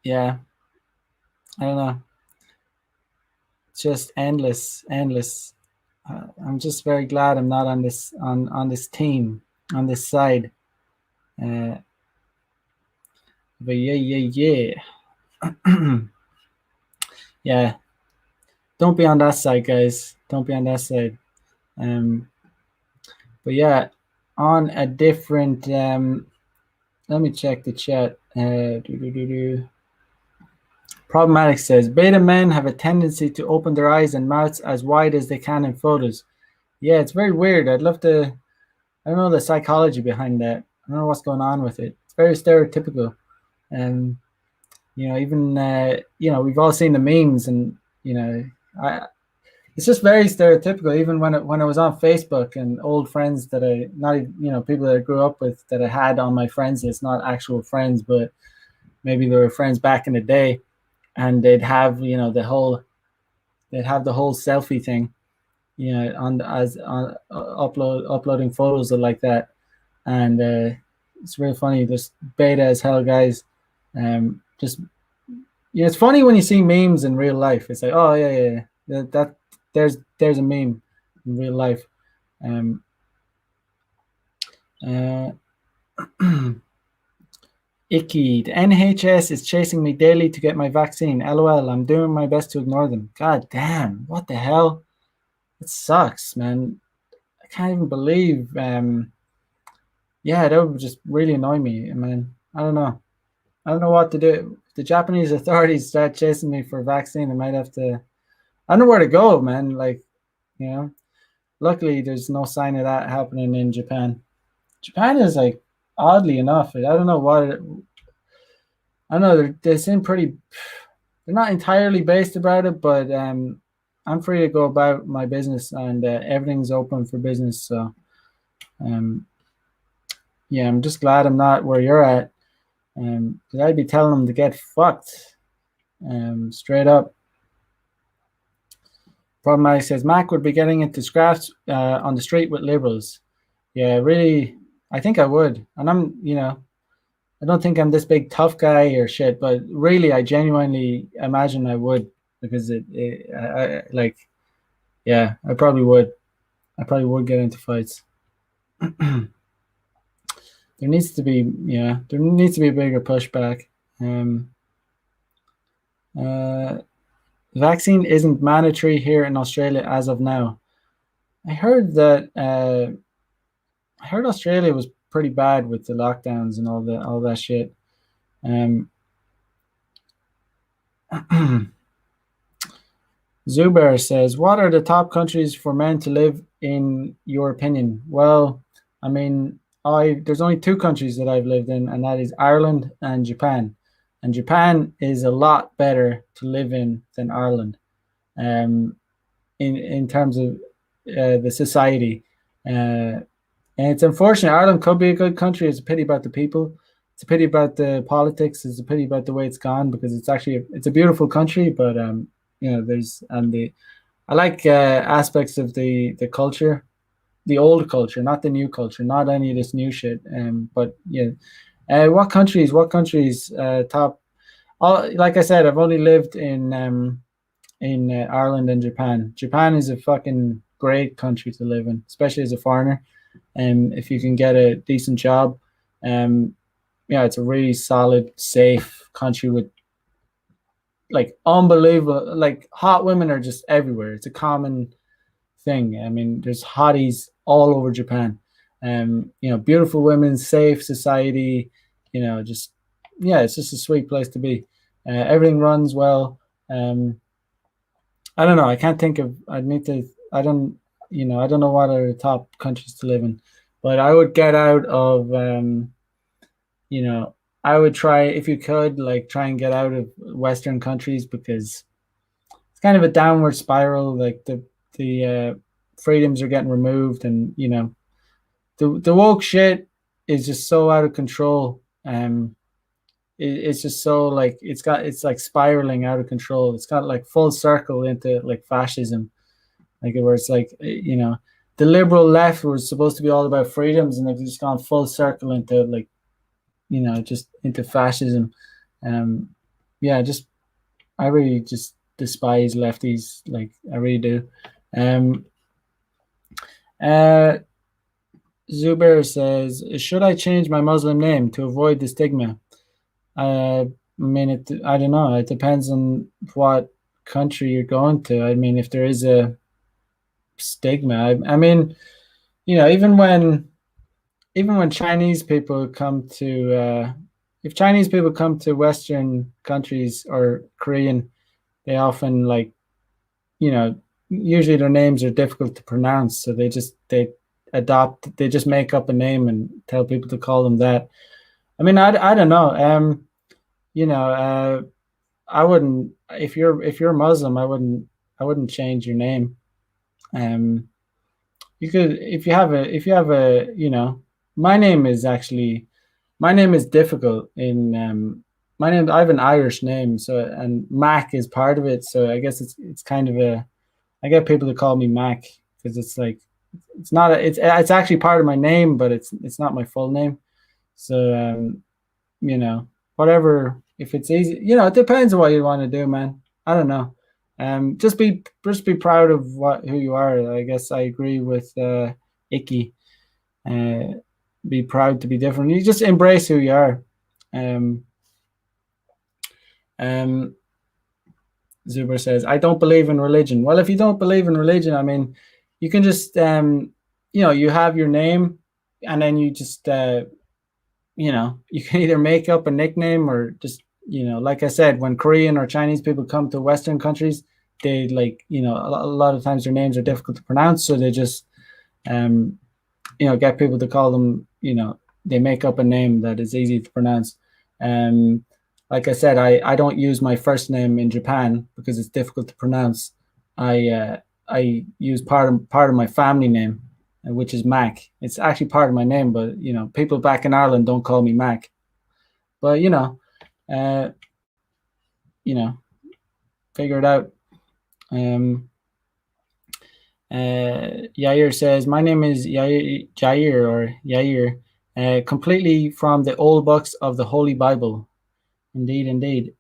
Yeah, I don't know. It's just endless. I'm just very glad I'm not on this team, on this side. But yeah. Yeah. Don't be on that side, guys. Don't be on that side. But yeah, on a different. Let me check the chat. Problematic says beta men have a tendency to open their eyes and mouths as wide as they can in photos. Yeah, it's very weird. I'd love to. I don't know the psychology behind that. I don't know what's going on with it. It's very stereotypical, and even we've all seen the memes, and it's just very stereotypical. Even when I was on Facebook and old friends that I not people that I grew up with that I had on my friends list, not actual friends, but maybe they were friends back in the day, and they'd have the whole selfie thing, uploading photos like that, and it's really funny. Just beta as hell, guys. Just it's funny when you see memes in real life. It's like, oh yeah, that there's a meme in real life. Icky. The NHS is chasing me daily to get my vaccine. LOL. I'm doing my best to ignore them. God damn. What the hell? It sucks, man. I can't even believe. Yeah, that would just really annoy me. I mean, I don't know. I don't know what to do. If the Japanese authorities start chasing me for a vaccine, I might have to. I don't know where to go, man. Like, luckily there's no sign of that happening in Japan. Japan is like, oddly enough, I don't know what. I don't know. They seem pretty. They're not entirely based about it, but I'm free to go about my business, and everything's open for business. So, yeah, I'm just glad I'm not where you're at, because I'd be telling them to get fucked, straight up. Problematic says Mac would be getting into scraps on the street with liberals. Yeah, really, I think I would, and I don't think I'm this big tough guy or shit, but really, I genuinely imagine I would, because yeah, I probably would. I probably would get into fights. There needs to be a bigger pushback. Vaccine isn't mandatory here in Australia as of now. I heard that. I heard Australia was pretty bad with the lockdowns and all that shit. Zuber says, what are the top countries for men to live in your opinion? Well, I mean, there's only 2 countries that I've lived in, and that is Ireland and Japan. And Japan is a lot better to live in than Ireland, in terms of the society. And it's unfortunate. Ireland could be a good country. It's a pity about the people. It's a pity about the politics. It's a pity about the way it's gone, because it's actually it's a beautiful country, but I like aspects of the culture, the old culture, not the new culture, not any of this new shit. But yeah, What countries? What countries? Top. Like I said, I've only lived in Ireland and Japan. Japan is a fucking great country to live in, especially as a foreigner. And if you can get a decent job, um, yeah, it's a really solid, safe country with like unbelievable, like hot women are just everywhere. It's a common thing. I mean, there's hotties all over Japan. Beautiful women, safe society. Just yeah, it's just a sweet place to be. Everything runs well. I don't know. I can't think of. I need to. I don't. I don't know what are the top countries to live in, but I would get out of. You know, I would try if you could, like, try and get out of Western countries because it's kind of a downward spiral. Like the freedoms are getting removed, and the woke shit is just so out of control. It's just so like it's like spiraling out of control. It's got like full circle into like fascism, like where it's like the liberal left was supposed to be all about freedoms, and they've just gone full circle into like just into fascism. Yeah, just I really just despise lefties, like I really do. Um, uh, Zubair says, should I change my Muslim name to avoid the stigma? I mean, I don't know. It depends on what country you're going to. I mean, if there is a stigma, I mean, even when Chinese people come to, if Chinese people come to Western countries or Korean, they often like, you know, usually their names are difficult to pronounce, so they just make up a name and tell people to call them that. I mean, I don't know. You know, I wouldn't if you're Muslim, I wouldn't change your name. Um, you could if you have a my name is actually my name is difficult in my name. I have an Irish name, so and Mac is part of it. So I guess it's kind of a I get people to call me Mac because it's like it's not it's actually part of my name, but it's not my full name. So whatever. If it's easy, it depends on what you want to do, man. I don't know. Just be proud of who you are. I guess I agree with Icky. Uh, be proud to be different. You just embrace who you are. Um, um, Zuber says, I don't believe in religion. Well, if you don't believe in religion, I mean, you can just, you have your name and then you just, you can either make up a nickname or just, like I said, when Korean or Chinese people come to Western countries, they like, a lot of times their names are difficult to pronounce. So they just, get people to call them, they make up a name that is easy to pronounce. Like I said, I don't use my first name in Japan because it's difficult to pronounce. I use part of my family name, which is Mac. It's actually part of my name, but people back in Ireland don't call me Mac. But uh, figure it out. Yair says, my name is Yair, completely from the old books of the Holy Bible. Indeed.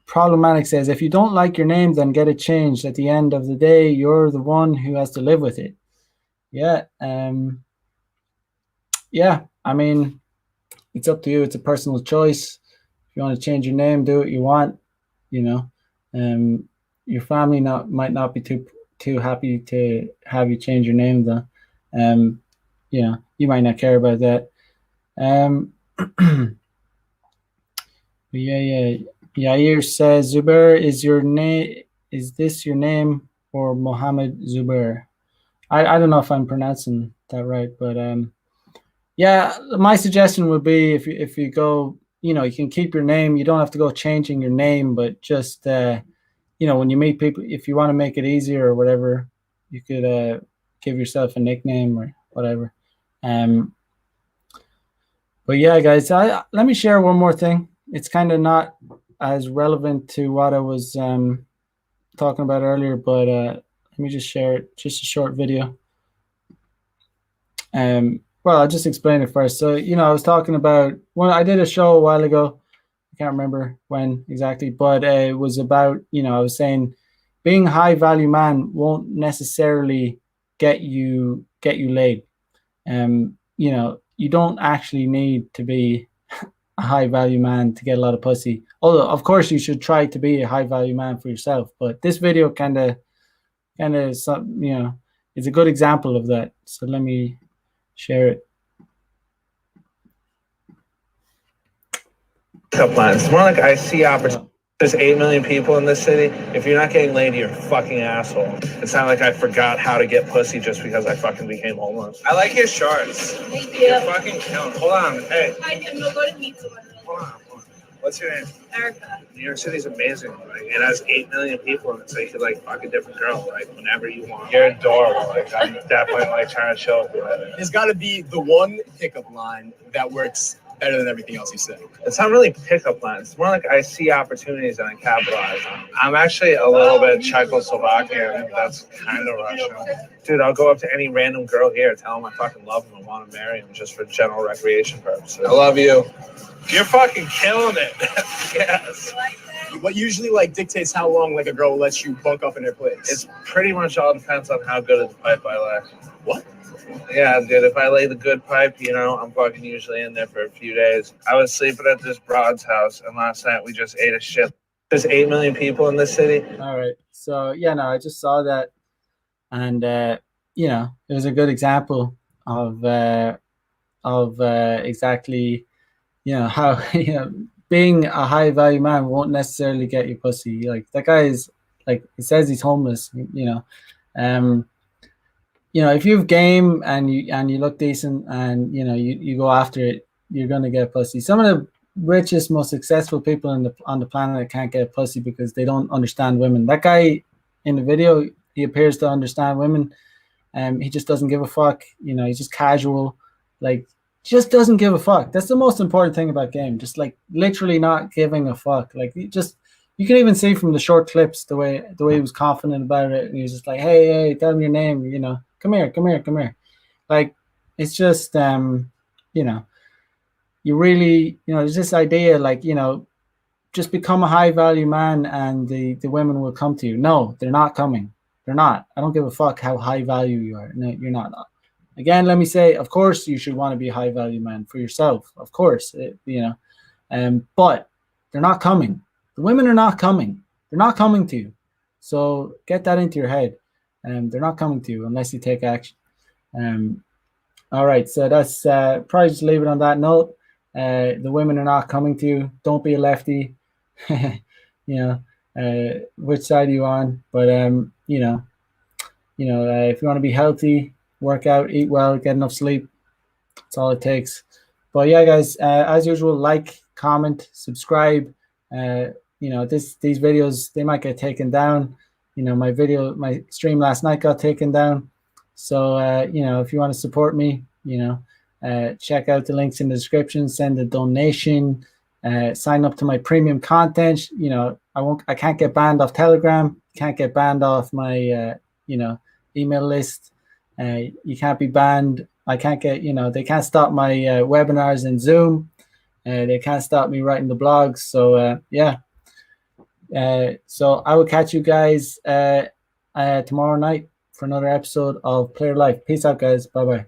Problematic says, if you don't like your name, then get it changed. At the end of the day, you're the one who has to live with it. Yeah. Yeah. I mean, it's up to you. It's a personal choice. If you want to change your name, do what you want. Your family might not be too happy to have you change your name, though. You might not care about that. Yeah. Yair says, Zubair, is this your name or Mohammed Zubair? I don't know if I'm pronouncing that right, but yeah, my suggestion would be if you go, you can keep your name. You don't have to go changing your name, but just when you meet people, if you want to make it easier or whatever, you could give yourself a nickname or whatever. But yeah, guys, let me share one more thing. It's kind of not as relevant to what I was talking about earlier, but let me just share it. Just a short video. Well, I'll just explain it first. So, I was talking about when I did a show a while ago. I can't remember when exactly, but it was about, I was saying being a high value man won't necessarily get you laid. You don't actually need to be a high value man to get a lot of pussy. Although, of course, you should try to be a high value man for yourself. But this video kind of, it's a good example of that. So let me share it. Lines. It's more like I see opportunity. There's 8 million people in this city. If you're not getting laid, you're a fucking asshole. It's not like I forgot how to get pussy just because I fucking became homeless. I like your shorts. Thank you. You're fucking killing. Hold on. Hey. Hi, I'm going to meet someone. Hold on. What's your name? Erica. New York City's amazing. Like, it has 8 million people in it, so you could like fuck a different girl like whenever you want. You're adorable. Like I'm definitely like trying to chill with you. There's got to be the one pickup line that works better than everything else you say. It's not really pickup lines. It's more like I see opportunities and I capitalize on them. I'm actually a little bit Czechoslovakian. That's kind of Russian. Dude, I'll go up to any random girl here, tell them I fucking love them and want to marry them just for general recreation purposes. I love you. You're fucking killing it. Yes. What usually like dictates how long like a girl lets you bunk up in her place? It's pretty much all depends on how good of the pipe I lay. What? Yeah, dude, if I lay the good pipe, I'm fucking usually in there for a few days. I was sleeping at this broad's house, and last night we just ate a shit. There's 8 million people in this city. All right. So, I just saw that. And, it was a good example of exactly, how, being a high value man won't necessarily get you pussy. Like, that guy is, like, he says he's homeless, if you have game and you look decent and you go after it, you're gonna get pussy. Some of the richest, most successful people on the planet can't get pussy because they don't understand women. That guy in the video, he appears to understand women, and he just doesn't give a fuck. He's just casual, like just doesn't give a fuck. That's the most important thing about game. Just like literally not giving a fuck. Like you can even see from the short clips the way he was confident about it, and he was just like, hey, tell me your name, come here. Like, it's just, you really, there's this idea, like, just become a high value man and the women will come to you. No, they're not coming. They're not. I don't give a fuck how high value you are. No, you're not. Again, let me say, of course, you should want to be a high value man for yourself. Of course, but they're not coming. The women are not coming. They're not coming to you. So get that into your head. They're not coming to you unless you take action. All right, so that's probably just leave it on that note. The women are not coming to you. Don't be a lefty. Which side are you on? But if you want to be healthy, work out, eat well, get enough sleep. That's all it takes. But yeah, guys, as usual, like, comment, subscribe. These videos, they might get taken down. My stream last night got taken down. So, if you want to support me, check out the links in the description, send a donation, sign up to my premium content. I can't get banned off Telegram, can't get banned off my, email list. You can't be banned. I can't get, they can't stop my webinars in Zoom. They can't stop me writing the blogs. So, so I will catch you guys tomorrow night for another episode of Player Life. Peace out, guys. Bye-bye.